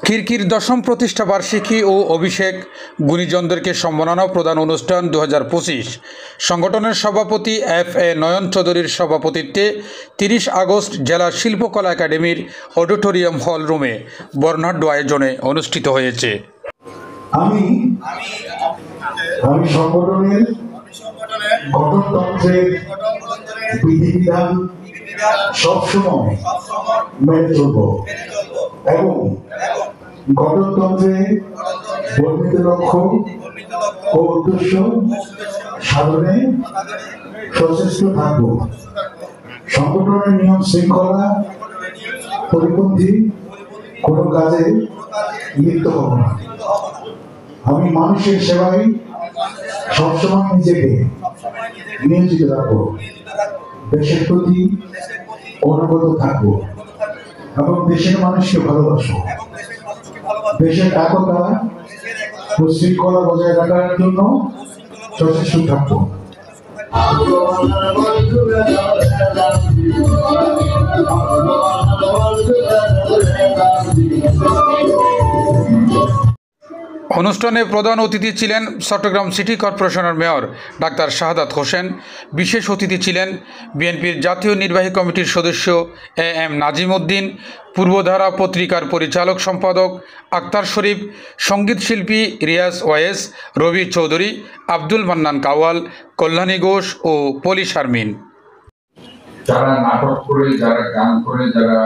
খিরকির দশম প্রতিষ্ঠা বার্ষিকী ও অভিষেক গুণীজনদেরকে সম্মাননা প্রদান অনুষ্ঠান 2025 সংগঠনের সভাপতি FA নয়ন চৌধুরীর সভাপতিত্বে 30 আগস্ট জেলা শিল্পকলা একাডেমির অডিটোরিয়াম হল রুমে বর্ণাঢ্য আয়োজনে অনুষ্ঠিত হয়েছে। আমি সংগঠনের গঠনতন্ত্রের বিধিবিধান সবসময় মেনে চলব এবং গঠনতন্ত্রে বর্ণিত লক্ষ্য ও উদ্দেশ্য সাধনে সচেষ্ট থাকব। সংগঠনের নিয়ম শৃঙ্খলা পরিপন্থী কোনো কাজে লিপ্ত হব না। আমি মানুষের সেবায় সবসময় নিজেকে নিয়োজিত রাখবো, দেশের প্রতি অনুগত থাকবো এবং দেশের মানুষকে ভালোবাসবো। দেশের একতা ও শৃঙ্খলা বজায় রাখার জন্য সচেষ্ট থাকবো। অনুষ্ঠানে প্রধান অতিথি ছিলেন চট্টগ্রাম সিটি কর্পোরেশনের মেয়র ডাক্তার শাহাদাত হোসেন। বিশেষ অতিথি ছিলেন বিএনপির জাতীয় নির্বাহী কমিটির সদস্য AM নাজিম উদ্দিন, পূর্বধারা পত্রিকার পরিচালক সম্পাদক আক্তার শরীফ, সঙ্গীত শিল্পী রিয়াজ ওয়াইস, রবি চৌধুরী, আব্দুল মান্নান কাওয়াল, কল্যাণী ঘোষ ও পলি শারমিন। যারা নাটক করে, যারা গান করে, যারা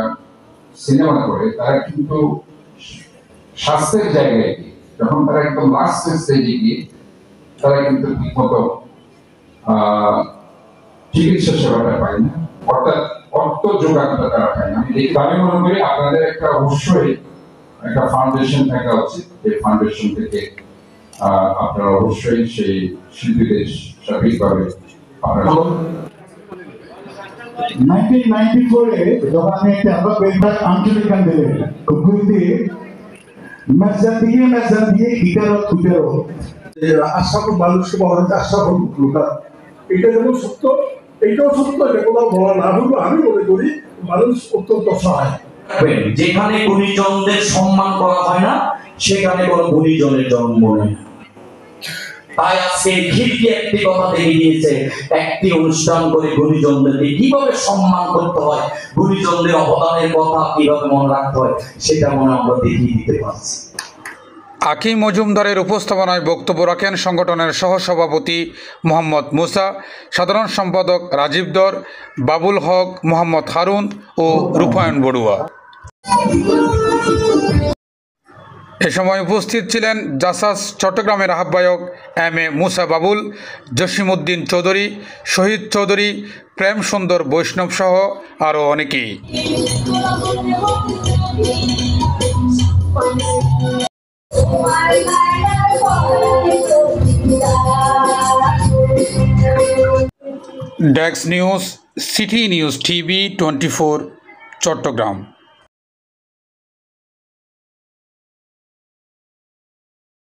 সিনেমা করে, তারা কিন্তু স্বাস্থ্যের জায়গায় যখন তারা একদম লাস্ট স্টেজে গিয়ে তারা কিন্তু ঠিকমতো চিকিৎসা সেবাটা পায় না, অর্থাৎ অর্থ যোগানটা তারা পায় না। আমি মনে করি আপনাদের একটা অবশ্যই একটা ফাউন্ডেশন থাকা উচিত। যে ফাউন্ডেশন থেকে আপনারা অবশ্যই সেই শিল্পীদের সঠিকভাবে আপনারা 1994 যখন আমি একটা আঞ্চলিক গান দিলেন মেজান দিয়ে গিটারও আশরাফুল মানুষকে বলা হচ্ছে আশরাফুল লোকাল। এটা যেমন সত্য, এইটাও সত্য, এটা কোথাও বলা না বলবো। আমি মনে করি মানুষ অত্যন্ত সহায়। যেখানে গুণীজনদের সম্মান করা হয় না সেখানে কোনো গুণীজনের জন্ম নেই। তাই আজকে খিরকি একটি কথা দেখে দিয়েছে, একটি অনুষ্ঠান করে গুণীজনদেরকে কিভাবে সম্মান করতে হয়, গুণীজনদের অবদানের কথা কিভাবে মনে রাখতে হয়, সেটা মনে আমরা দেখিয়ে দিতে পারছি। আকিম মজুমদারের উপস্থাপনায় বক্তব্য রাখেন সংগঠনের সহসভাপতি মোহাম্মদ মুসা, সাধারণ সম্পাদক রাজীব দর, বাবুল হক, মোহাম্মদ হারুন ও রূপায়ণ বড়ুয়া। এ সময় উপস্থিত ছিলেন জাসাস চট্টগ্রামের আহ্বায়ক MA মুসা বাবুল, জসিমউদ্দিন চৌধুরী, শহীদ চৌধুরী, প্রেম সুন্দর বৈষ্ণব সহ আরও অনেকেই। Desk news, city news TV 24 Chittagong.